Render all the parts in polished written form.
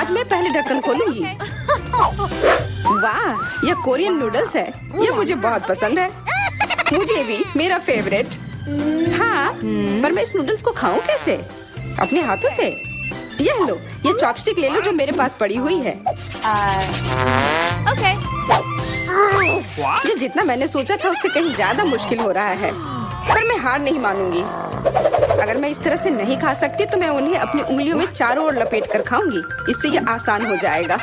आज मैं पहले ढक्कन खोलूंगी। वाह, यह कोरियन नूडल्स है। यह मुझे बहुत पसंद है। मुझे भी, मेरा फेवरेट। हाँ, पर मैं इस नूडल्स को खाऊं कैसे? अपने हाथों से? यह लो, ये चॉपस्टिक ले लो जो मेरे पास पड़ी हुई है। Okay. ये जितना मैंने सोचा था उससे कहीं ज्यादा मुश्किल हो रहा है, पर मैं हार नहीं मानूंगी। अगर मैं इस तरह से नहीं खा सकती तो मैं उन्हें अपनी उंगलियों में चारों ओर लपेट कर खाऊंगी। इससे ये आसान हो जाएगा।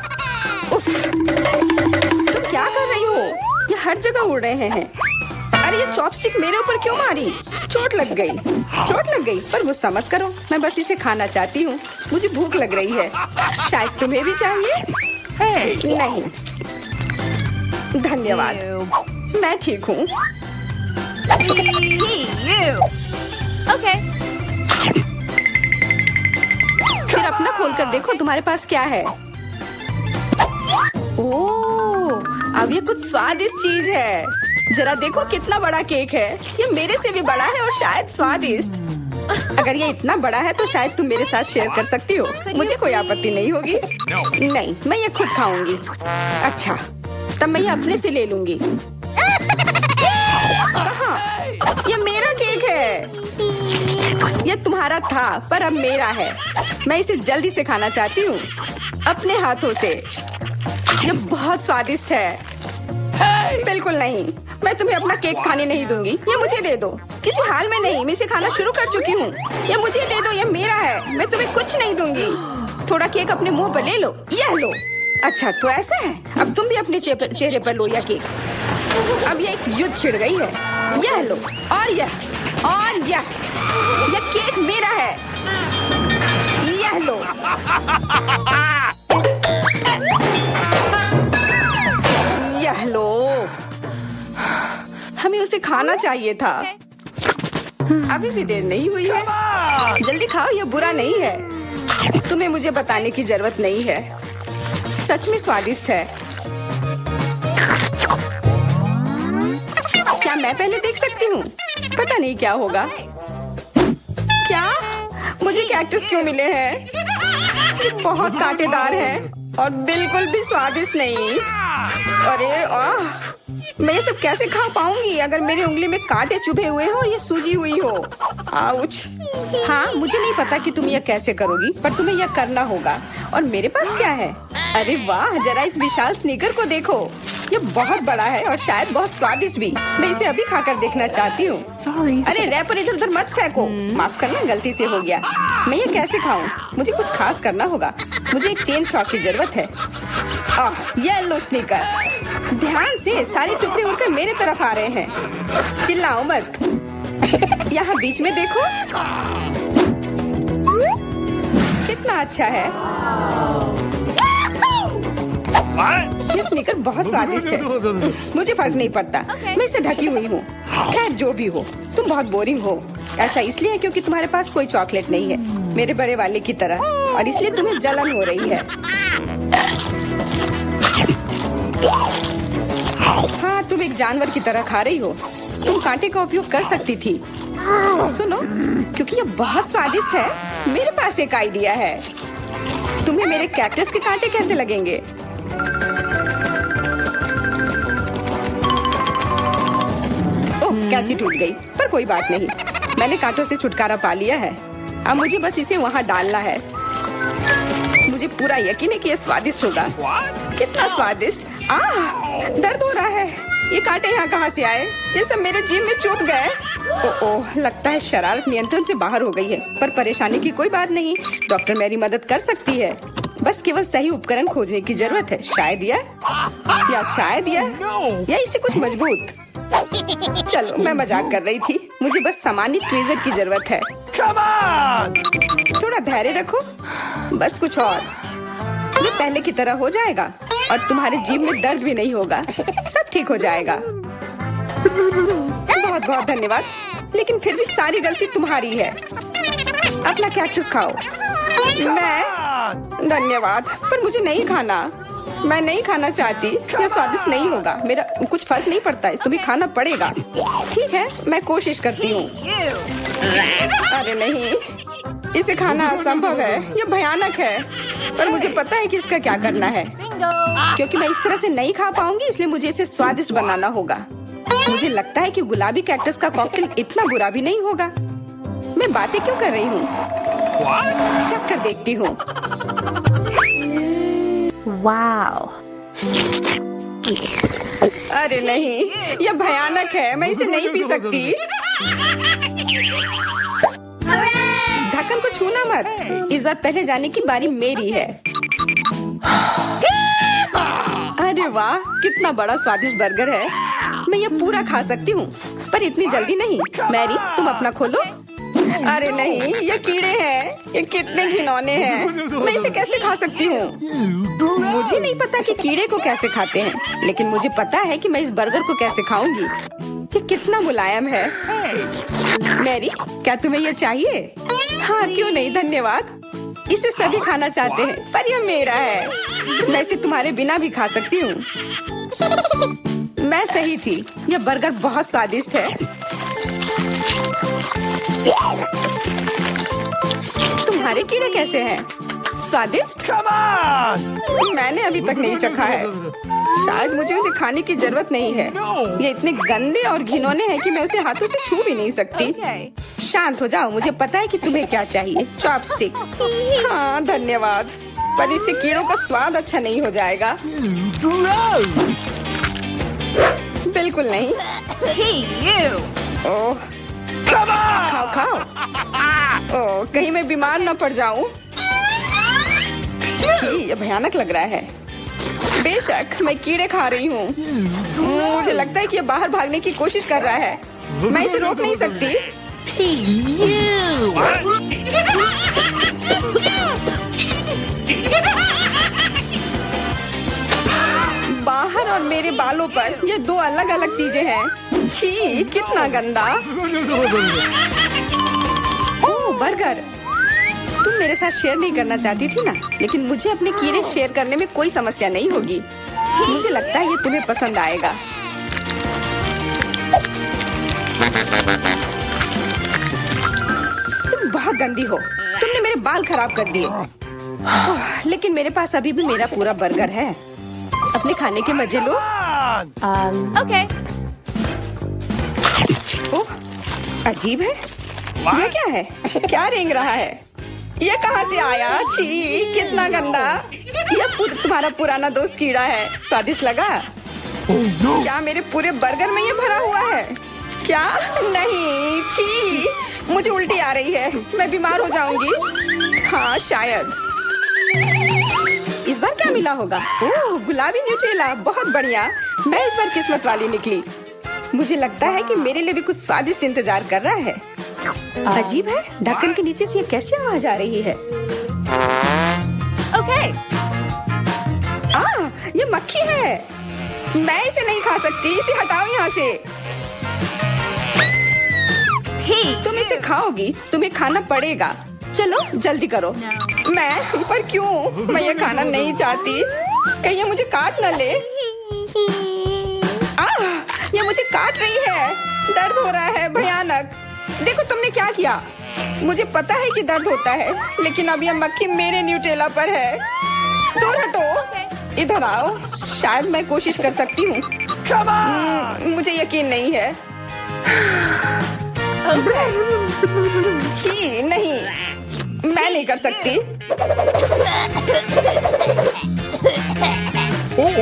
उफ, तुम क्या कर रही हो? ये हर जगह उड़ रहे हैं। अरे ये चॉपस्टिक मेरे ऊपर क्यों मारी? चोट लग गई। पर गुस्सा मत करो, मैं बस इसे खाना चाहती हूँ। मुझे भूख लग रही है। शायद तुम्हें भी चाहिए? नहीं, धन्यवाद। मैं ठीक हूँ। Okay. फिर अपना खोल कर देखो तुम्हारे पास क्या है। ओह, अब ये कुछ स्वादिष्ट चीज है। जरा देखो कितना बड़ा केक है। ये मेरे से भी बड़ा है और शायद स्वादिष्ट। अगर ये इतना बड़ा है तो शायद तुम मेरे साथ शेयर कर सकती हो। मुझे कोई आपत्ति नहीं होगी। नहीं, मैं ये खुद खाऊंगी। अच्छा, तब मैं ये अपने से ले लूंगी। कहाँ? ये मेरा केक है। ये तुम्हारा था पर अब मेरा है। मैं इसे जल्दी से खाना चाहती हूँ, अपने हाथों से। ये बहुत स्वादिष्ट है। बिल्कुल नहीं, मैं तुम्हें अपना केक खाने नहीं दूंगी। ये मुझे दे दो। किसी हाल में नहीं, मैं इसे खाना शुरू कर चुकी हूँ। ये मुझे दे दो, ये मेरा है। मैं तुम्हें कुछ नहीं दूंगी। थोड़ा केक अपने मुंह पर ले लो। यह लो। अच्छा, तो ऐसा है। अब तुम भी अपने चेहरे पर लो यह केक। अब यह एक युद्ध छिड़ गई है। यह लो, और यह केक मेरा है। यह लो। यह लो। हमें उसे खाना चाहिए था। अभी भी देर नहीं हुई है। जल्दी खाओ, यह बुरा नहीं है। तुम्हें मुझे बताने की जरूरत नहीं है। सच में स्वादिष्ट है। क्या मैं पहले देख सकती हूँ? पता नहीं क्या होगा। क्या मुझे कैक्टस क्यों मिले हैं? ये बहुत कांटेदार है और बिल्कुल भी स्वादिष्ट नहीं। अरे मैं ये सब कैसे खा पाऊंगी अगर मेरी उंगली में कांटे चुभे हुए हो और ये सूजी हुई हो। आउच। हाँ, मुझे नहीं पता कि तुम यह कैसे करोगी, पर तुम्हें यह करना होगा। और मेरे पास क्या है? अरे वाह, जरा इस विशाल स्नीकर को देखो। ये बहुत बड़ा है और शायद बहुत स्वादिष्ट भी। मैं इसे अभी खाकर देखना चाहती हूँ। अरे रैपर इधर उधर मत फेंको। माफ करना, गलती से हो गया। मैं ये कैसे खाऊं? मुझे कुछ खास करना होगा। मुझे एक चेन शॉक की जरूरत है। ये लो स्नीकर। ध्यान से, सारे टुकड़े उड़कर मेरे तरफ आ रहे हैं। चिल्लाओ मत। यहाँ बीच में देखो, कितना अच्छा है। ये स्नीकर बहुत स्वादिष्ट है। मुझे फर्क नहीं पड़ता, मैं इसे ढकी हुई हूँ। खैर जो भी हो, तुम बहुत बोरिंग हो। ऐसा इसलिए है क्योंकि तुम्हारे पास कोई चॉकलेट नहीं है, मेरे बड़े वाले की तरह, और इसलिए तुम्हें जलन हो रही है। हाँ, तुम एक जानवर की तरह खा रही हो। तुम कांटे का उपयोग कर सकती थी। सुनो, क्योंकि ये बहुत स्वादिष्ट है, मेरे पास एक आइडिया है। तुम्हें मेरे कैक्टस के कांटे कैसे लगेंगे? ओह, कैंची टूट गई, पर कोई बात नहीं। मैंने कांटों से छुटकारा पा लिया है। अब मुझे बस इसे वहाँ डालना है। मुझे पूरा यकीन है कि यह स्वादिष्ट होगा। कितना स्वादिष्ट। दर्द हो रहा है। ये कांटे यहाँ कहाँ से आए? ये सब मेरे जीभ में चुभ गए। ओह, लगता है शरारत नियंत्रण से बाहर हो गई है, पर परेशानी की कोई बात नहीं। डॉक्टर मेरी मदद कर सकती है। बस केवल सही उपकरण खोजने की जरूरत है। शायद या इसे कुछ मजबूत। चलो, मैं मजाक कर रही थी। मुझे बस सामान्य ट्वीजर की जरूरत है। थोड़ा धैर्य रखो, बस कुछ और। ये पहले की तरह हो जाएगा और तुम्हारे जीभ में दर्द भी नहीं होगा। सब ठीक हो जाएगा। बहुत बहुत धन्यवाद, लेकिन फिर भी सारी गलती तुम्हारी है। अपना कैक्टस खाओ। मैं धन्यवाद, पर मुझे नहीं खाना। मैं नहीं खाना चाहती। यह स्वादिष्ट नहीं होगा। मेरा कुछ फर्क नहीं पड़ता, तुम्हें खाना पड़ेगा। ठीक है, मैं कोशिश करती हूँ। अरे नहीं, इसे खाना असंभव है, यह भयानक है। पर मुझे पता है कि इसका क्या करना है। Bingo. क्योंकि मैं इस तरह से नहीं खा पाऊंगी, इसलिए मुझे इसे स्वादिष्ट बनाना होगा। मुझे लगता है कि गुलाबी कैक्टस का कॉकटेल इतना बुरा भी नहीं होगा। मैं बातें क्यों कर रही हूँ? चख कर देखती हूँ। Wow. अरे नहीं, यह भयानक है, मैं इसे नहीं पी सकती। ढक्कन को छूना मत। इस बार पहले जाने की बारी मेरी है। अरे वाह, कितना बड़ा स्वादिष्ट बर्गर है। मैं ये पूरा खा सकती हूँ, पर इतनी जल्दी नहीं। मैरी, तुम अपना खोलो। अरे नहीं, ये कीड़े हैं। ये कितने घिनौने हैं। मैं इसे कैसे खा सकती हूँ? मुझे नहीं पता कि कीड़े को कैसे खाते हैं, लेकिन मुझे पता है कि मैं इस बर्गर को कैसे खाऊंगी। ये कितना मुलायम है। मैरी, क्या तुम्हें ये चाहिए? हाँ, क्यों नहीं, धन्यवाद। इसे सभी खाना चाहते हैं, पर यह मेरा है। मैं इसे तुम्हारे बिना भी खा सकती हूँ। मैं सही थी, यह बर्गर बहुत स्वादिष्ट है। तुम्हारे कीड़े कैसे हैं? स्वादिष्ट? मैंने अभी तक नहीं चखा है। शायद मुझे उसे खाने की जरूरत नहीं है। ये इतने गंदे और घिनौने हैं कि मैं उसे हाथों से छू भी नहीं सकती। Okay. शांत हो जाओ, मुझे पता है कि तुम्हें क्या चाहिए। चॉपस्टिक। हाँ, धन्यवाद। पर इससे कीड़ों का स्वाद अच्छा नहीं हो जाएगा। बिल्कुल नहीं। Hey, you. ओह, खाओ खाओ। ओह, कहीं मैं बीमार न पड़ जाऊं। छी, ये भयानक लग रहा है। बेशक मैं कीड़े खा रही हूँ। मुझे लगता है कि ये बाहर भागने की कोशिश कर रहा है। मैं इसे रोक नहीं सकती। Hey, you. बाहर और मेरे बालों पर ये दो अलग अलग चीजें हैं। छी, कितना गंदा। ओह, बर्गर। तुम मेरे साथ शेयर नहीं करना चाहती थी ना, लेकिन मुझे अपने कीड़े शेयर करने में कोई समस्या नहीं होगी। मुझे लगता है ये तुम्हें पसंद आएगा। तुम बहुत गंदी हो। तुमने मेरे बाल खराब कर दिए। लेकिन मेरे पास अभी भी मेरा पूरा बर्गर है। अपने खाने के मजे लो। Okay. ओह, अजीब है। यह क्या है? क्या रेंग रहा है? ये कहाँ से आया? छी, कितना गंदा। यह तुम्हारा पुराना दोस्त कीड़ा है। स्वादिष्ट लगा? क्या मेरे पूरे बर्गर में ये भरा हुआ है? क्या? नहीं, छी, मुझे उल्टी आ रही है। मैं बीमार हो जाऊंगी। हाँ, शायद। इस बार क्या मिला होगा? ओह, गुलाबी न्यूटेला, बहुत बढ़िया। मैं इस बार किस्मत वाली निकली। मुझे लगता है कि मेरे लिए भी कुछ स्वादिष्ट इंतजार कर रहा है। अजीब है, ढक्कन के नीचे से ये कैसी आवाज आ रही है? Okay. ये मक्खी है। मैं इसे नहीं खा सकती। इसे हटाओ यहाँ से। Hey, तुम इसे खाओगी, तुम्हें खाना पड़ेगा। चलो जल्दी करो। No. मैं पर क्यों? मैं ये खाना नहीं चाहती। कहीं ये मुझे काट न ले। ये मुझे काट रही है। दर्द हो रहा है, भयानक। देखो तुमने क्या किया। मुझे पता है कि दर्द होता है, लेकिन अब यह मक्खी मेरे न्यूटेला पर है। दूर हटो। इधर आओ। शायद मैं कोशिश कर सकती हूँ। मुझे यकीन नहीं है। छी, नहीं, मैं नहीं कर सकती।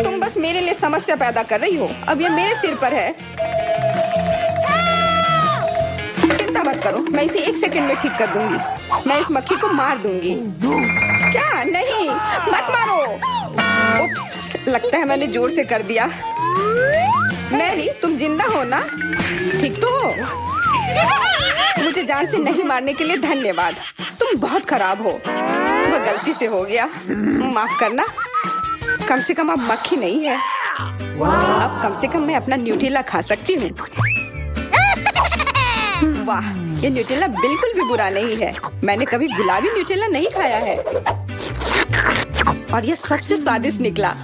तुम बस मेरे लिए समस्या पैदा कर रही हो। अब ये मेरे सिर पर है। चिंता मत करो, मैं इसे 1 सेकंड में ठीक कर दूंगी। मैं इस मक्खी को मार दूंगी। क्या? नहीं, मत मारो। उप्स, लगता है मैंने जोर से कर दिया। मैरी, तुम जिंदा हो ना? ठीक तो हो? मुझे जान से नहीं मारने के लिए धन्यवाद। तुम बहुत खराब हो। वह गलती से हो गया, माफ करना। कम से कम अब मक्खी नहीं है। अब कम से कम मैं अपना न्यूटेला खा सकती हूँ। वाह, ये न्यूटेला बिल्कुल भी बुरा नहीं है। मैंने कभी गुलाबी न्यूटेला नहीं खाया है और यह सबसे स्वादिष्ट निकला।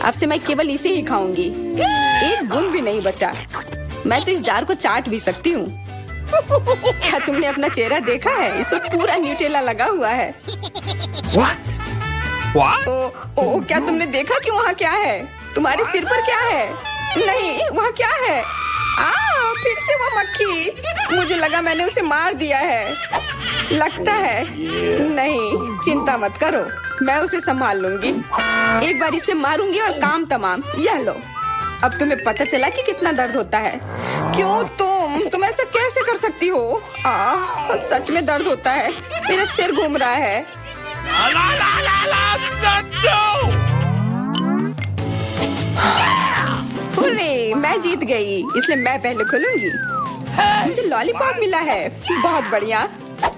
अब से मैं केवल इसे ही खाऊंगी। एक बूंद भी नहीं बचा। मैं तो इस जार को चाट भी सकती हूँ। क्या तुमने अपना चेहरा देखा है? इस पर पूरा न्यूटेला लगा हुआ है। What? What? ओ, क्या तुमने देखा कि वहाँ क्या है? तुम्हारे सिर पर क्या है? नहीं, वहाँ क्या है? फिर से वो मक्खी। मुझे लगा मैंने उसे मार दिया है। लगता है नहीं, चिंता मत करो, मैं उसे संभाल लूंगी। एक बार इसे मारूंगी और काम तमाम। यह लो, अब तुम्हें पता चला कि कितना दर्द होता है। क्यों तुम ऐसा कैसे कर सकती हो? सच में दर्द होता है। मेरा सिर घूम रहा है। No! हुर्रे, मैं जीत गई, इसलिए मैं पहले खोलूंगी। मुझे लॉलीपॉप मिला है। बहुत बढ़िया।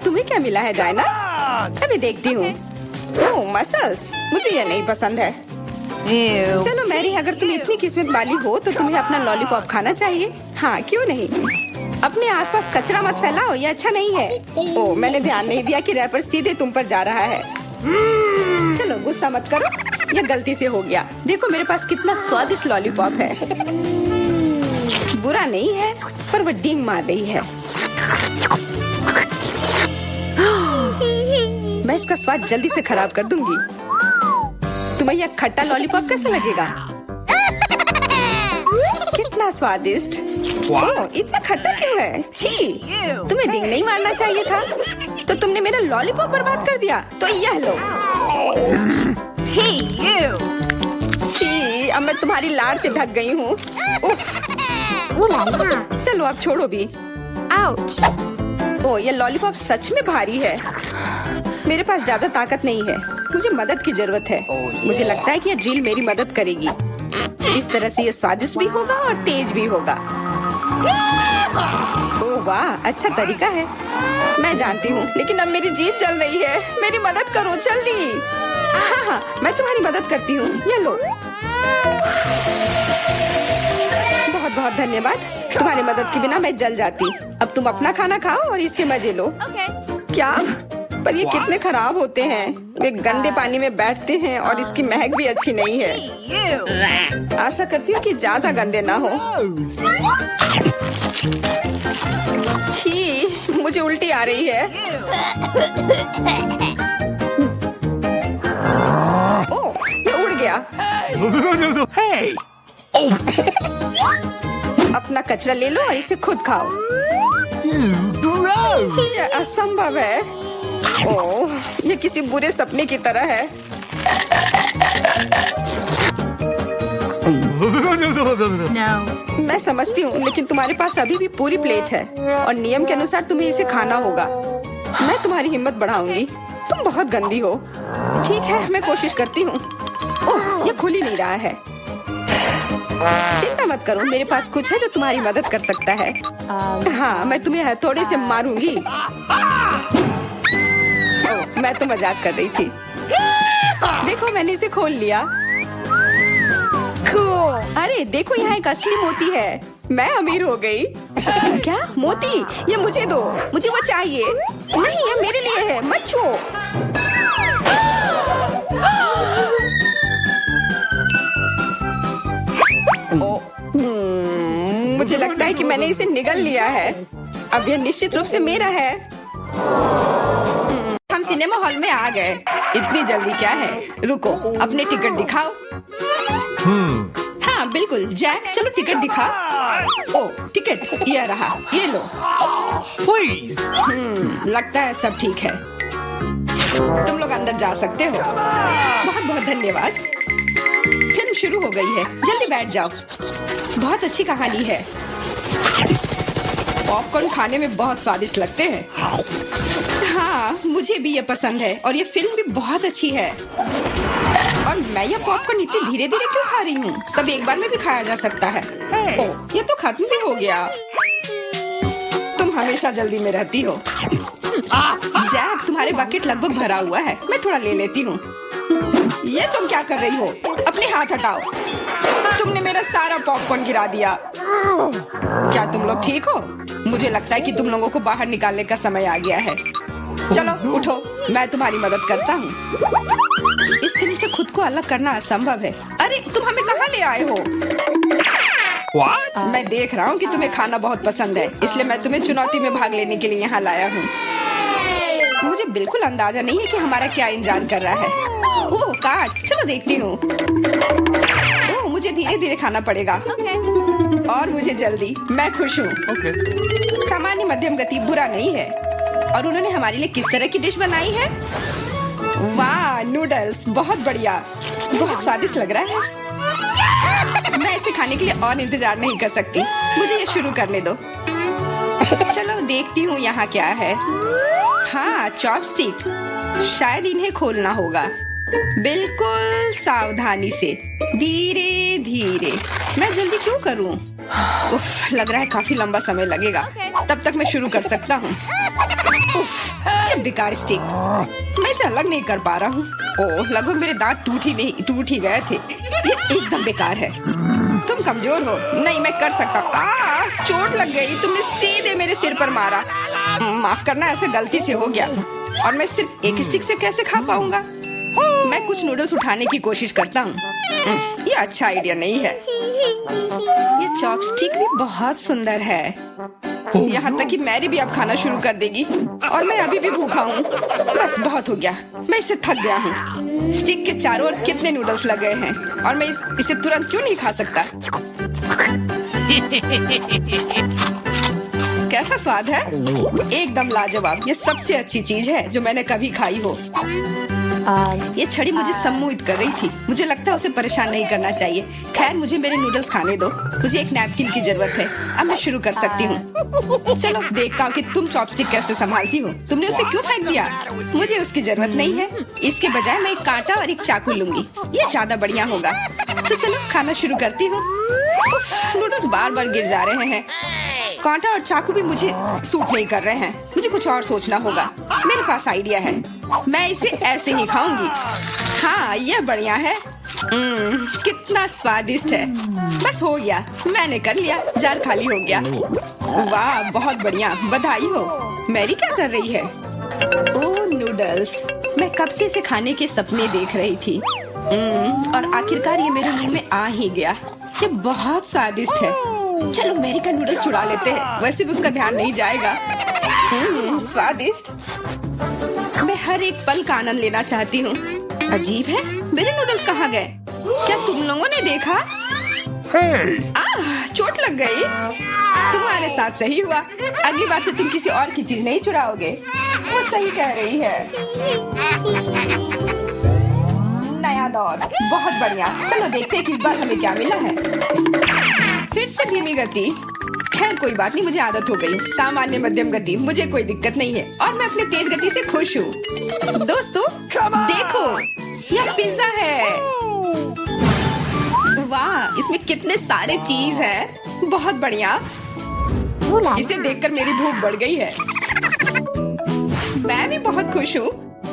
तुम्हें क्या मिला है डायना? अभी देखती हूँ। ओह, मसल्स। मुझे ये नहीं पसंद है। Ew. चलो मैरी, अगर तुम इतनी किस्मत वाली हो तो तुम्हें अपना लॉलीपॉप खाना चाहिए। हाँ, क्यों नहीं। अपने आसपास कचरा मत फैलाओ, ये अच्छा नहीं है। ओह, मैंने ध्यान नहीं दिया कि रैपर सीधे तुम पर जा रहा है। चलो गुस्सा मत करो, ये गलती से हो गया। देखो मेरे पास कितना स्वादिष्ट लॉलीपॉप है। बुरा नहीं है, पर वो डींग मार रही है। मैं इसका स्वाद जल्दी से खराब कर दूंगी। तुम्हें यह खट्टा लॉलीपॉप कैसा लगेगा? कितना स्वादिष्ट। ओह, इतना खट्टा क्यों है? छी, तुम्हें डींग नहीं मारना चाहिए था। तो तुमने मेरा लॉलीपॉप बर्बाद कर दिया। तो यह लो। Hey, you. छी, अब मैं तुम्हारी लाड़ से ढक गई हूँ। उफ। चलो अब छोड़ो भी। Ouch. ओह, ये लॉलीपॉप सच में भारी है। मेरे पास ज्यादा ताकत नहीं है, मुझे मदद की जरूरत है। मुझे लगता है कि ये ड्रिल मेरी मदद करेगी। इस तरह से ये स्वादिष्ट भी होगा और तेज भी होगा। ओह वाह, अच्छा तरीका है। मैं जानती हूँ, लेकिन अब मेरी जीभ जल रही है। मेरी मदद करो जल्दी। हाँ, मैं तुम्हारी मदद करती हूँ। ये लो। बहुत बहुत धन्यवाद। तुम्हारी मदद के बिना मैं जल जाती। अब तुम अपना खाना खाओ और इसके मजे लो। Okay. क्या? पर ये कितने खराब होते हैं। वे गंदे पानी में बैठते हैं और इसकी महक भी अच्छी नहीं है। Hey, you. आशा करती हूँ कि ज्यादा गंदे ना हो। छी, मुझे उल्टी आ रही है। ओह, ये उड़ गया। Hey! अपना कचरा ले लो और इसे खुद खाओ। Gross! ये असंभव है। ओह, ये किसी बुरे सपने की तरह है। No. मैं समझती हूँ, लेकिन तुम्हारे पास अभी भी पूरी प्लेट है और नियम के अनुसार तुम्हें इसे खाना होगा। मैं तुम्हारी हिम्मत बढ़ाऊंगी। तुम बहुत गंदी हो। ठीक है, मैं कोशिश करती हूँ। ओह, ये खुल ही नहीं रहा है। चिंता मत करो, मेरे पास कुछ है जो तुम्हारी मदद कर सकता है। हाँ, मैं तुम्हें हथौड़े से मारूंगी। ओह, मैं तो मजाक कर रही थी। देखो, मैंने इसे खोल लिया। Cool. अरे देखो, यहाँ एक असली मोती है। मैं अमीर हो गई। क्या मोती? ये मुझे दो, मुझे वो चाहिए। नहीं, ये मेरे लिए है, मत छुओ। मुझे लगता है कि मैंने इसे निगल लिया है। अब यह निश्चित रूप से मेरा है। हम सिनेमा हॉल में आ गए। इतनी जल्दी क्या है? रुको, अपने टिकट दिखाओ। हाँ बिल्कुल, जैक, चलो टिकट दिखा। ओ, टिकट ये रहा, ये लो। Please! लगता है सब ठीक है। तुम लोग अंदर जा सकते हो। बहुत बहुत धन्यवाद। फिल्म शुरू हो गई है, जल्दी बैठ जाओ। बहुत अच्छी कहानी है। पॉपकॉर्न खाने में बहुत स्वादिष्ट लगते हैं। हाँ, मुझे भी ये पसंद है और ये फिल्म भी बहुत अच्छी है। और मैं ये पॉपकॉर्न इतनी धीरे धीरे क्यों खा रही हूँ? सब एक बार में भी खाया जा सकता है। ओह, ये तो खत्म भी हो गया। तुम हमेशा जल्दी में रहती हो। जैक, तुम्हारे बकेट लगभग भरा हुआ है, मैं थोड़ा ले लेती हूँ। ये तुम क्या कर रही हो? अपने हाथ हटाओ। तुमने मेरा सारा पॉपकॉर्न गिरा दिया। क्या तुम लोग ठीक हो? मुझे लगता है कि तुम लोगों को बाहर निकालने का समय आ गया है। चलो उठो, मैं तुम्हारी मदद करता हूँ। इस फिल्म से खुद को अलग करना असंभव है। अरे तुम हमें कहाँ ले आए हो? What? मैं देख रहा हूँ कि तुम्हें खाना बहुत पसंद है, इसलिए मैं तुम्हें चुनौती में भाग लेने के लिए यहाँ लाया हूँ। मुझे बिल्कुल अंदाजा नहीं है कि हमारा क्या इंतजार कर रहा है। ओह कार्ड्स, चलो देखती हूँ। ओह मुझे धीरे धीरे खाना पड़ेगा और मुझे जल्दी। मैं खुश हूँ। Okay. सामान्य मध्यम गति बुरा नहीं है। और उन्होंने हमारे लिए किस तरह की डिश बनाई है? वाह नूडल्स, बहुत बढ़िया, बहुत स्वादिष्ट लग रहा है। मैं इसे खाने के लिए और इंतजार नहीं कर सकती। मुझे ये शुरू करने दो। चलो देखती हूँ यहाँ क्या है। हाँ चॉपस्टिक, शायद इन्हें खोलना होगा। बिल्कुल सावधानी से, धीरे धीरे। मैं जल्दी क्यों करूँ? उफ, लग रहा है काफी लंबा समय लगेगा। तब तक मैं शुरू कर सकता हूँ। उफ, ये बेकार स्टिक, मैं इसे अलग नहीं कर पा रहा हूँ। ओह, लगभग मेरे दांत टूट ही गए थे। ये एकदम बेकार है। तुम कमजोर हो। नहीं, मैं कर सकता हूँ। चोट लग गई, तुमने सीधे मेरे सिर पर मारा। माफ करना, ऐसे गलती से हो गया। और मैं सिर्फ एक स्टिक से कैसे खा पाऊंगा? मैं कुछ नूडल्स उठाने की कोशिश करता हूँ। ये अच्छा आइडिया नहीं है। ये चॉपस्टिक भी बहुत सुंदर है। यहाँ तक कि मैरी भी अब खाना शुरू कर देगी और मैं अभी भी भूखा हूँ। बस बहुत हो गया, मैं इससे थक गया हूँ। स्टिक के चारों ओर कितने नूडल्स लगे हैं और मैं इसे तुरंत क्यों नहीं खा सकता? कैसा स्वाद है? एकदम लाजवाब। ये सबसे अच्छी चीज है जो मैंने कभी खाई हो। ये छड़ी मुझे सम्मोहित कर रही थी। मुझे लगता है उसे परेशान नहीं करना चाहिए। खैर, मुझे मेरे नूडल्स खाने दो। मुझे एक नैपकिन की जरूरत है। अब मैं शुरू कर सकती हूँ। चलो देखता हूँ कि तुम चॉपस्टिक कैसे संभालती हो। तुमने उसे क्यों फेंक दिया? मुझे उसकी जरूरत नहीं है। इसके बजाय मैं एक कांटा और एक चाकू लूंगी। ये ज्यादा बढ़िया होगा। तो चलो खाना शुरू करती हूँ। नूडल्स बार बार गिर जा रहे हैं। कांटा और चाकू भी मुझे सूट नहीं कर रहे हैं। मुझे कुछ और सोचना होगा। मेरे पास आइडिया है। मैं इसे ऐसे ही खाऊंगी। हाँ, ये बढ़िया है। कितना स्वादिष्ट है। बस हो गया, मैंने कर लिया। जार खाली हो गया। वाह, बहुत बढ़िया, बधाई हो। मैरी क्या कर रही है? ओह नूडल्स, मैं कब से इसे खाने के सपने देख रही थी। और आखिरकार ये मेरे मुंह में आ ही गया। ये बहुत स्वादिष्ट है। चलो मैरी का नूडल्स चुरा लेते हैं, वैसे भी उसका ध्यान नहीं जाएगा। स्वादिष्ट। मैं हर एक पल का आनंद लेना चाहती हूँ। अजीब है, मेरे नूडल्स कहाँ गए? क्या तुम लोगों ने देखा? चोट लग गई। तुम्हारे साथ सही हुआ। अगली बार से तुम किसी और की चीज नहीं चुराओगे। वो सही कह रही है। नया दौर, बहुत बढ़िया। चलो देखते हैं कि इस बार हमें क्या मिला है। फिर से धीमी गति। खैर कोई बात नहीं, मुझे आदत हो गई। सामान्य मध्यम गति, मुझे कोई दिक्कत नहीं है और मैं अपनी तेज गति से खुश हूँ। दोस्तों देखो, यह पिज्जा है। वाह, इसमें कितने सारे चीज हैं। बहुत बढ़िया। इसे देखकर मेरी भूख बढ़ गई है। मैं भी बहुत खुश हूँ।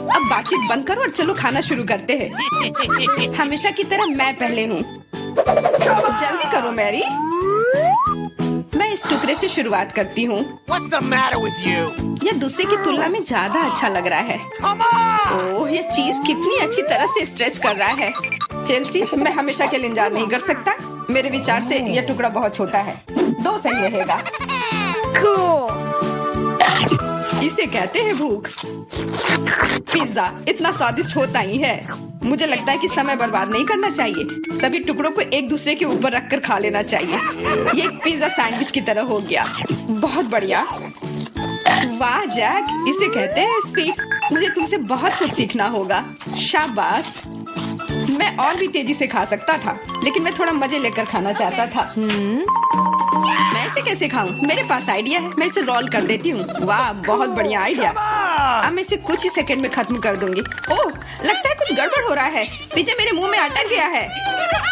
अब बातचीत बंद करो और चलो खाना शुरू करते हैं। हमेशा की तरह मैं पहले हूँ। जल्दी करो मैरी। मैं इस टुकड़े से शुरुआत करती हूँ। What's the matter with you? यह दूसरे की तुलना में ज्यादा अच्छा लग रहा है। ओह, यह चीज कितनी अच्छी तरह से स्ट्रेच कर रहा है। चेल्सी, मैं हमेशा के लिए इंतजार नहीं कर सकता। मेरे विचार से यह टुकड़ा बहुत छोटा है। 2 सही रहेगा। Cool. इसे कहते हैं भूख। पिज्जा इतना स्वादिष्ट होता ही है। मुझे लगता है कि समय बर्बाद नहीं करना चाहिए। सभी टुकड़ों को एक दूसरे के ऊपर रखकर खा लेना चाहिए। ये एक पिज्जा सैंडविच की तरह हो गया। बहुत बढ़िया। वाह जैक, इसे कहते हैं स्पीड। मुझे तुमसे बहुत कुछ सीखना होगा। शाबाश। मैं और भी तेजी से खा सकता था, लेकिन मैं थोड़ा मजे लेकर खाना चाहता था। मैं इसे कैसे खाऊं? मेरे पास आइडिया है। मैं इसे रोल कर देती हूँ। वाह, बहुत बढ़िया आइडिया। अब मैं इसे कुछ ही सेकंड में खत्म कर दूंगी। ओह, लगता है कुछ गड़बड़ हो रहा है। पिज्जा मेरे मुंह में अटक गया है।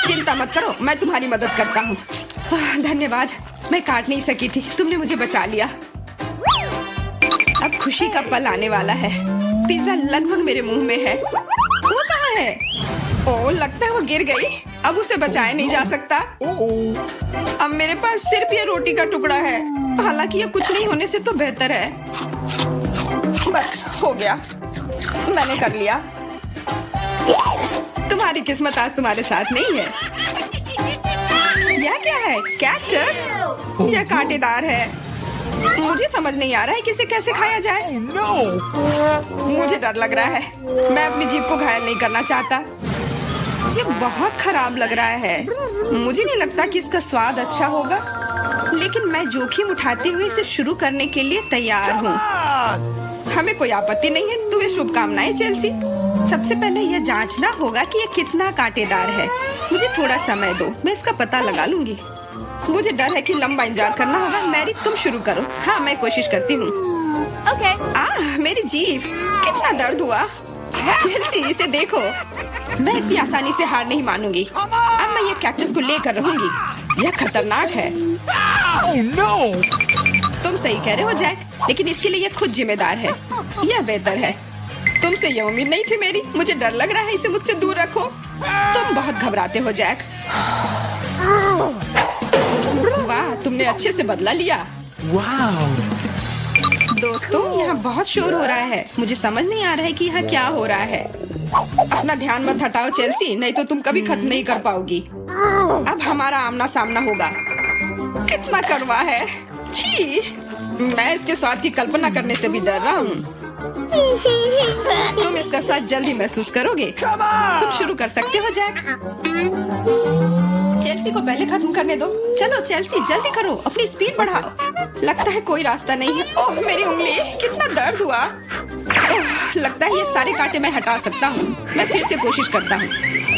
चिंता मत करो, मैं तुम्हारी मदद करता हूँ। धन्यवाद। मैं काट नहीं सकी थी, तुमने मुझे बचा लिया। अब खुशी का पल आने वाला है। पिज्जा लगभग मेरे मुंह में है। वो कहाँ है? ओह, लगता है वो गिर गई। अब उसे बचाया नहीं जा सकता। अब मेरे पास सिर्फ ये रोटी का टुकड़ा है। हालांकि ये कुछ नहीं होने से तो बेहतर है। बस हो गया, मैंने कर लिया। तुम्हारी किस्मत आज तुम्हारे साथ नहीं है। यह क्या है? कैक्टस? यह कांटेदार है। मुझे समझ नहीं आ रहा है कि इसे कैसे खाया जाए। Oh no! मुझे डर लग रहा है। मैं अपनी जीभ को घायल नहीं करना चाहता। ये बहुत खराब लग रहा है। मुझे नहीं लगता कि इसका स्वाद अच्छा होगा, लेकिन मैं जोखिम उठाते हुए इसे शुरू करने के लिए तैयार हूँ। हमें कोई आपत्ति नहीं है। तुम्हें शुभकामनाएं चेल्सी। सबसे पहले यह जांचना होगा कि यह कितना कांटेदार है। मुझे थोड़ा समय दो, मैं इसका पता लगा लूंगी। मुझे डर है कि लंबा इंतजार करना होगा। मैरी, तुम शुरू करो। हाँ, मैं कोशिश करती हूँ। Okay. मेरी जीभ, कितना दर्द हुआ। चेल्सी, इसे देखो। मैं इतनी आसानी से हार नहीं मानूंगी। अब मैं ये कैक्टस को लेकर रहूंगी। यह खतरनाक है। Oh no! तुम सही कह रहे हो जैक, लेकिन इसके लिए यह खुद जिम्मेदार है। यह बेहतर है। तुमसे यह उम्मीद नहीं थी मेरी। मुझे डर लग रहा है। इसे मुझसे दूर रखो। तुम बहुत घबराते हो जैक। वाह, तुमने अच्छे से बदला लिया। Wow! दोस्तों, यहाँ बहुत शोर हो रहा है। मुझे समझ नहीं आ रहा है कि यहाँ क्या हो रहा है। अपना ध्यान मत हटाओ चेल्सी, नहीं तो तुम कभी खत्म नहीं कर पाओगी। अब हमारा आमना सामना होगा। कितना कड़वा है। छी, मैं इसके स्वाद की कल्पना करने से भी डर रहा हूँ। तुम इसका स्वाद जल्दी महसूस करोगे। तुम शुरू कर सकते हो जैक। चेल्सी को पहले खत्म करने दो। चलो चेल्सी, जल्दी करो, अपनी स्पीड बढ़ाओ। लगता है कोई रास्ता नहीं है। ओह, मेरी उंगली, कितना दर्द हुआ। ओह, लगता है ये सारे कांटे मैं हटा सकता हूँ। मैं फिर से कोशिश करता हूँ।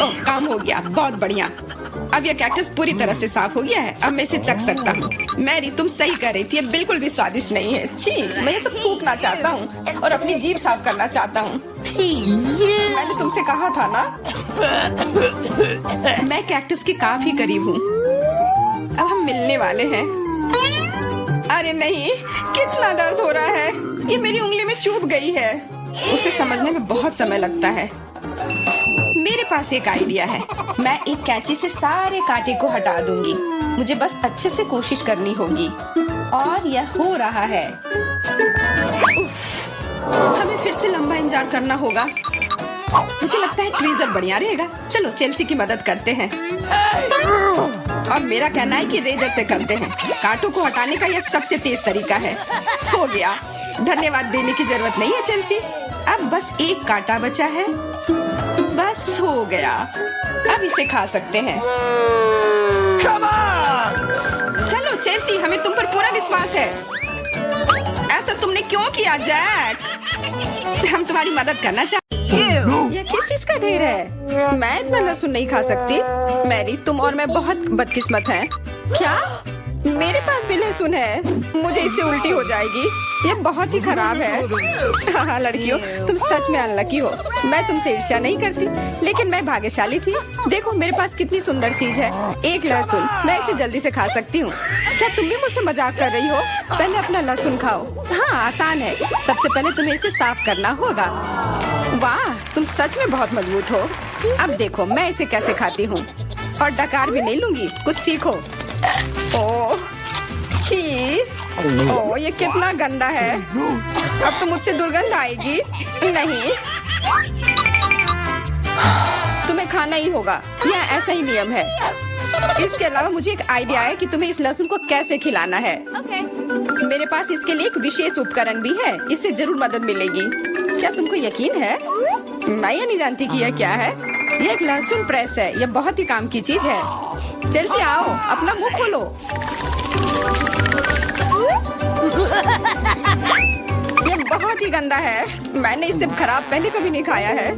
ओह, काम हो गया, बहुत बढ़िया। अब यह कैक्टस पूरी तरह से साफ हो गया है। अब मैं इसे चख सकता हूँ। मैरी, तुम सही कर रही थी। ये बिल्कुल भी स्वादिष्ट नहीं है। छी, मैं ये सब थूकना चाहता हूँ और अपनी जीभ साफ करना चाहता हूँ। मैंने तुमसे कहा था ना। मैं कैक्टस के काफी करीब हूँ। अब हम मिलने वाले हैं। अरे नहीं, कितना दर्द हो रहा है। ये मेरी उंगली में चुभ गई है। उसे समझने में बहुत समय लगता है। मेरे पास एक आइडिया है। मैं एक कैंची से सारे कांटे को हटा दूंगी। मुझे बस अच्छे से कोशिश करनी होगी। और यह हो रहा है। उफ, हमें फिर से लंबा इंतजार करना होगा। मुझे लगता है ट्वीजर बढ़िया रहेगा। चलो चेल्सी की मदद करते हैं। और मेरा कहना है कि रेजर से करते हैं। कांटों को हटाने का यह सबसे तेज तरीका है। हो गया। धन्यवाद देने की जरूरत नहीं है चेल्सी। अब बस एक कांटा बचा है। बस हो गया। अब इसे खा सकते हैं। Come on! चलो चेल्सी, हमें तुम पर पूरा विश्वास है। ऐसा तुमने क्यों किया जैक? हम तुम्हारी मदद करना चाहते। यह किस चीज का ढेर है? मैं इतना लहसुन नहीं खा सकती। मैरी, तुम और मैं बहुत बदकिस्मत हैं। क्या? मेरे पास भी लहसुन है। मुझे इससे उल्टी हो जाएगी। ये बहुत ही खराब है। हाँ लड़कियों, तुम सच में अनलकी हो। मैं तुमसे ईर्ष्या नहीं करती, लेकिन मैं भाग्यशाली थी। देखो मेरे पास कितनी सुंदर चीज है। एक लहसुन, मैं इसे जल्दी से खा सकती हूँ। क्या तुम भी मुझसे मजाक कर रही हो? पहले अपना लहसुन खाओ। हाँ, आसान है। सबसे पहले तुम्हें इसे साफ करना होगा। वाह, तुम सच में बहुत मजबूत हो। अब देखो मैं इसे कैसे खाती हूँ। और डकार भी नहीं लूंगी। कुछ सीखो। ओह, छी, ओह, ये कितना गंदा है। अब तो मुझसे दुर्गंध आएगी। नहीं, तुम्हें खाना ही होगा। यह ऐसा ही नियम है। इसके अलावा मुझे एक आइडिया है कि तुम्हें इस लहसुन को कैसे खिलाना है। मेरे पास इसके लिए एक विशेष उपकरण भी है। इससे जरूर मदद मिलेगी। क्या तुमको यकीन है? मैं ये नहीं जानती कि यह क्या है। यह एक लहसुन प्रेस है। यह बहुत ही काम की चीज है। चेल्सी, आओ, अपना मुंह खोलो। ये बहुत ही गंदा है। मैंने इससे खराब पहले कभी नहीं खाया है।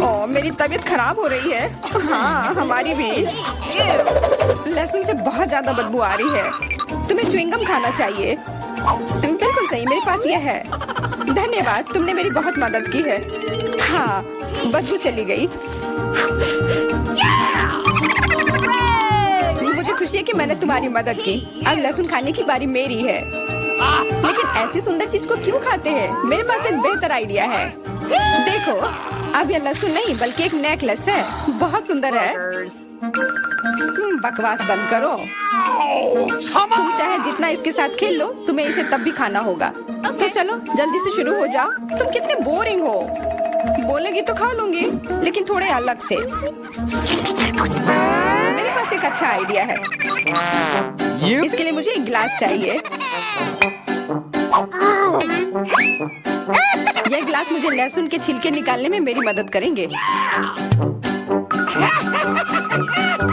ओह, मेरी तबीयत खराब हो रही है। हाँ, हमारी भी। लहसुन से बहुत ज्यादा बदबू आ रही है। तुम्हें च्युइंगम खाना चाहिए। बिल्कुल सही, मेरे पास यह है। धन्यवाद, तुमने मेरी बहुत मदद की है। हाँ, बदबू चली गई। मुझे खुशी है कि मैंने तुम्हारी मदद की। अब लहसुन खाने की बारी मेरी है। लेकिन ऐसी सुंदर चीज को क्यों खाते हैं? मेरे पास एक बेहतर आइडिया है। देखो, अब यह लहसुन नहीं बल्कि एक नेकलेस है। बहुत सुंदर है। बकवास बंद करो। तुम चाहे जितना इसके साथ खेल लो, तुम्हें इसे तब भी खाना होगा। तो चलो जल्दी से शुरू हो जाओ। तुम कितने बोरिंग हो। बोलेगी तो खा लूंगी, लेकिन थोड़े अलग से। मेरे पास एक अच्छा आइडिया है। You? इसके लिए मुझे एक गिलास चाहिए। यह गिलास मुझे लहसुन के छिलके निकालने में मेरी मदद करेंगे।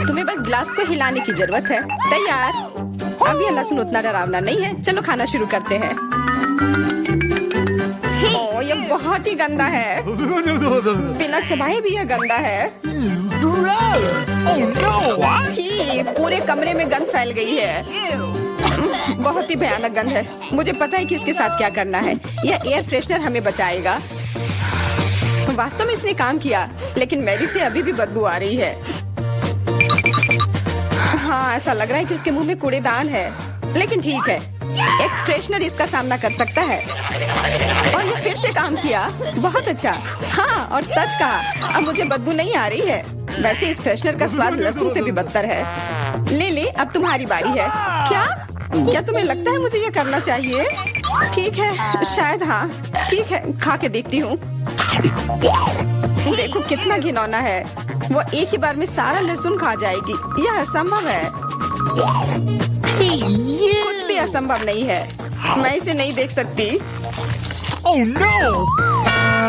तुम्हें बस गिलास को हिलाने की जरूरत है। तैयार। अब यह लहसुन उतना डरावना नहीं है। चलो खाना शुरू करते हैं। ओह, यह बहुत ही गंदा है। बिना चबाए भी यह गंदा है। Gross! Oh no! What? छी, पूरे कमरे में गंध फैल गई है। बहुत ही भयानक गंध है। मुझे पता है कि इसके साथ क्या करना है। यह एयर फ्रेशनर हमें बचाएगा। वास्तव में इसने काम किया, लेकिन मैरी से अभी भी बदबू आ रही है। हाँ, ऐसा लग रहा है कि उसके मुंह में कूड़ेदान है, लेकिन ठीक है, एक फ्रेशनर इसका सामना कर सकता है। और ये फिर से काम किया। बहुत अच्छा। हाँ, और सच कहा, अब मुझे बदबू नहीं आ रही है। वैसे इस फ्रेशनर का स्वाद लहसुन से भी बदतर है। ले, अब तुम्हारी बारी है। क्या तुम्हें लगता है मुझे ये करना चाहिए? ठीक है, शायद हाँ। ठीक है, खा के देखती हूँ। देखो कितना घिनौना है। वो एक ही बार में सारा लहसुन खा जाएगी। यह असंभव है। कुछ भी असंभव नहीं है। मैं इसे नहीं देख सकती। Oh no!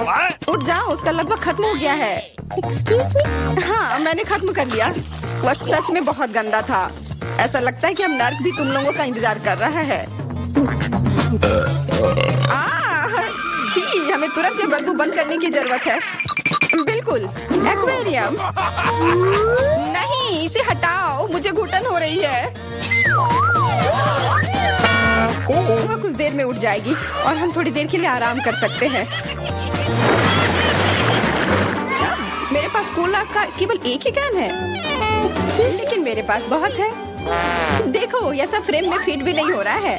What? उठ जाओ, उसका लगभग खत्म हो गया है। Excuse me? हाँ, मैंने खत्म कर लिया। वह सच में बहुत गंदा था। ऐसा लगता है कि अब नर्क भी तुम लोगों का इंतजार कर रहा है। छी, हमें तुरंत ये बदबू बंद करने की जरूरत है। बिल्कुल, एक्वेरियम। नहीं, इसे हटाओ, मुझे घुटन हो रही है। वह कुछ देर में उठ जाएगी और हम थोड़ी देर के लिए आराम कर सकते हैं। मेरे पास कोला का केवल एक ही कैन है, लेकिन मेरे पास बहुत है। देखो, यह सब फ्रेम में फिट भी नहीं हो रहा है।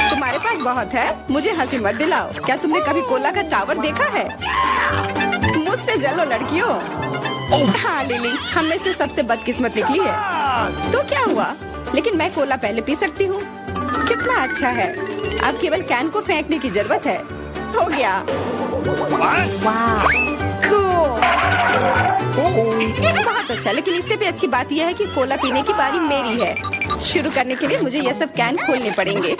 तुम्हारे पास बहुत है, मुझे हंसी मत दिलाओ। क्या तुमने कभी कोला का टावर देखा है? मुझसे जलो लड़कियों। हाँ लिली, हम में से सबसे बदकिस्मत निकली है। तो क्या हुआ? लेकिन मैं कोला पहले पी सकती हूँ। कितना अच्छा है। अब केवल कैन को फेंकने की जरूरत है। हो गया। What? Cool. बहुत अच्छा, लेकिन इससे भी अच्छी बात यह है कि कोला पीने की बारी मेरी है। शुरू करने के लिए मुझे यह सब कैन खोलने पड़ेंगे।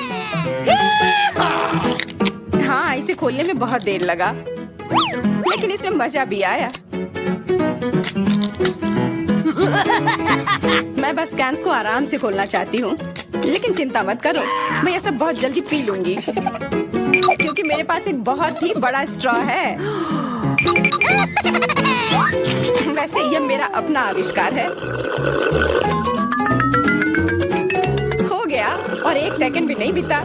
हाँ, इसे खोलने में बहुत देर लगा, लेकिन इसमें मजा भी आया। मैं बस कैंस को आराम से खोलना चाहती हूँ, लेकिन चिंता मत करो, मैं यह सब बहुत जल्दी पी लूंगी, क्योंकि मेरे पास एक बहुत ही बड़ा स्ट्रॉ है। वैसे यह मेरा अपना आविष्कार है। हो गया, और 1 सेकंड भी नहीं बीता।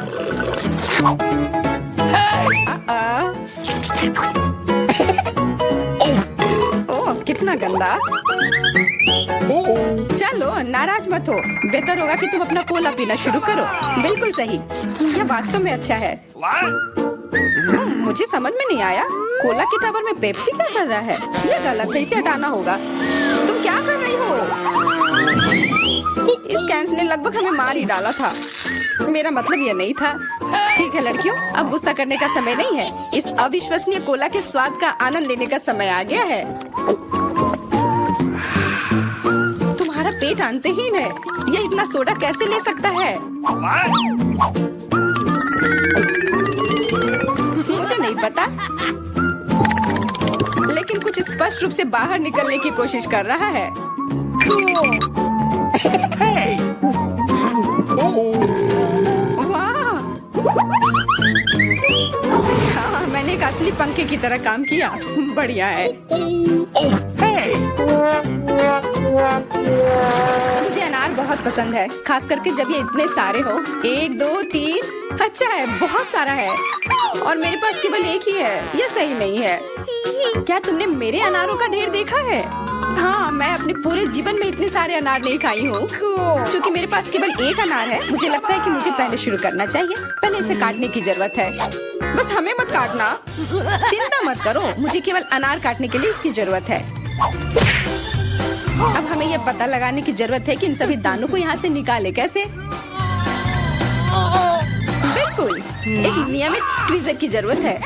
ओह, कितना गंदा। चलो, नाराज मत हो। बेहतर होगा कि तुम अपना कोला पीना शुरू करो। बिल्कुल सही, यह वास्तव में अच्छा है। मुझे समझ में नहीं आया, कोला के टावर में पेप्सी क्या कर रहा है? यह गलत है, इसे हटाना होगा। तुम क्या कर रही हो? इस कैंस ने लगभग हमें मार ही डाला था। मेरा मतलब यह नहीं था। ठीक है लड़कियों, अब गुस्सा करने का समय नहीं है। इस अविश्वसनीय कोला के स्वाद का आनंद लेने का समय आ गया है। तुम्हारा पेट अंतहीन है। यह इतना सोडा कैसे ले सकता है? मुझे नहीं पता, लेकिन कुछ स्पष्ट रूप से बाहर निकलने की कोशिश कर रहा है। Hey! वाह! हाँ, मैंने एक असली पंखे की तरह काम किया। बढ़िया है। Oh, hey! मुझे अनार बहुत पसंद है, खास करके जब ये इतने सारे हो। 1 2 3। अच्छा है, बहुत सारा है, और मेरे पास केवल एक ही है। यह सही नहीं है। क्या तुमने मेरे अनारों का ढेर देखा है? हाँ, मैं अपने पूरे जीवन में इतने सारे अनार नहीं खाई हूँ। क्योंकि मेरे पास केवल एक अनार है, मुझे लगता है कि मुझे पहले शुरू करना चाहिए। पहले इसे काटने की जरूरत है। बस हमें मत काटना। चिंता मत करो, मुझे केवल अनार काटने के लिए इसकी जरूरत है। अब हमें यह पता लगाने की जरूरत है कि इन सभी दानों को यहाँ से निकाले कैसे। बिल्कुल, एक नियमित ट्वीजर की जरूरत है।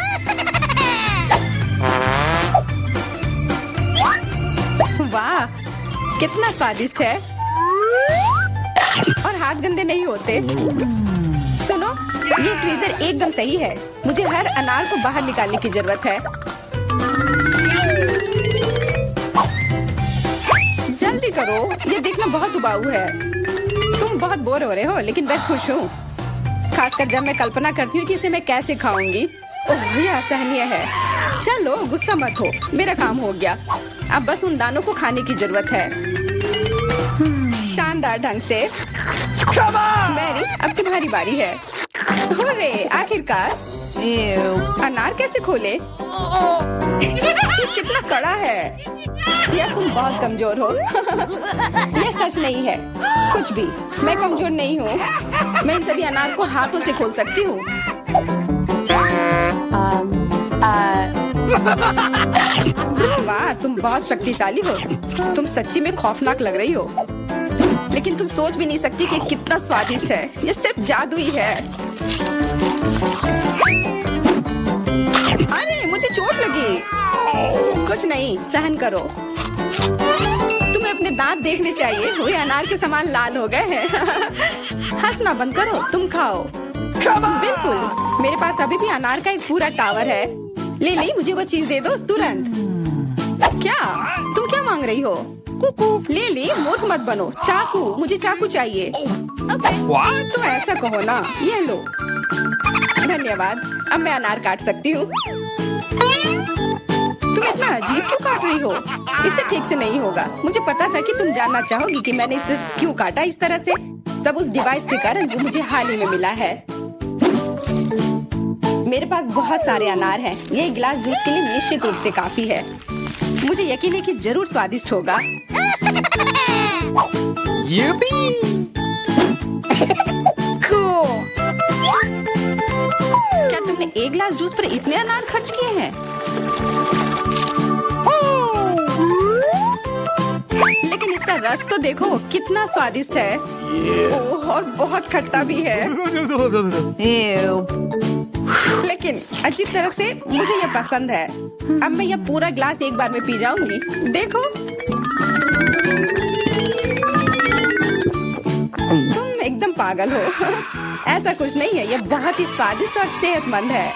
वाह, कितना स्वादिष्ट है। और हाथ गंदे नहीं होते। सुनो, ये ट्वीजर एकदम सही है। मुझे हर अनार को बाहर निकालने की जरूरत है। जल्दी करो, ये देखना बहुत उबाऊ है। तुम बहुत बोर हो रहे हो, लेकिन मैं खुश हूँ, खासकर जब मैं कल्पना करती हूँ कि इसे मैं कैसे खाऊंगी। ओह, ये असहनीय है। चलो गुस्सा मत हो, मेरा काम हो गया। अब बस उन दानों को खाने की जरूरत है, शानदार ढंग से। मैरी, अब तुम्हारी बारी है। हुर्रे, आखिरकार। अनार कैसे खोले? ये कितना कड़ा है। या तुम बहुत कमजोर हो। ये सच नहीं है। कुछ भी, मैं कमजोर नहीं हूँ। मैं इन सभी अनार को हाथों से खोल सकती हूँ। वाह, तुम बहुत शक्तिशाली हो। तुम सच्ची में खौफनाक लग रही हो, लेकिन तुम सोच भी नहीं सकती कि कितना स्वादिष्ट है। ये सिर्फ जादू ही है। अरे, मुझे चोट लगी। कुछ नहीं, सहन करो। तुम्हें अपने दांत देखने चाहिए, वे अनार के समान लाल हो गए हैं। हंसना बंद करो, तुम खाओ। बिल्कुल, मेरे पास अभी भी अनार का एक पूरा टावर है। ले, मुझे वो चीज दे दो तुरंत। क्या तुम क्या मांग रही हो? ले, मूर्ख मत बनो। चाकू, मुझे चाकू चाहिए। तो ऐसा कहो ना। ये लो। धन्यवाद, अब मैं अनार काट सकती हूँ। तुम इतना अजीब क्यों काट रही हो? इससे ठीक से नहीं होगा। मुझे पता था कि तुम जानना चाहोगी कि मैंने इसे क्यों काटा इस तरह से। सब उस डिवाइस के कारण जो मुझे हाल ही में मिला है। मेरे पास बहुत सारे अनार हैं। ये एक गिलास जूस के लिए निश्चित रूप से काफी है। मुझे यकीन है कि जरूर स्वादिष्ट होगा। Cool. क्या तुमने एक गिलास जूस पर इतने अनार खर्च किए हैं? लेकिन इसका रस तो देखो, कितना स्वादिष्ट है। ओह, और बहुत खट्टा भी है। लेकिन अजीब तरह से मुझे ये पसंद है। अब मैं ये पूरा ग्लास एक बार में पी जाऊंगी। देखो, तुम एकदम पागल हो। ऐसा कुछ नहीं है, ये बहुत ही स्वादिष्ट और सेहतमंद है।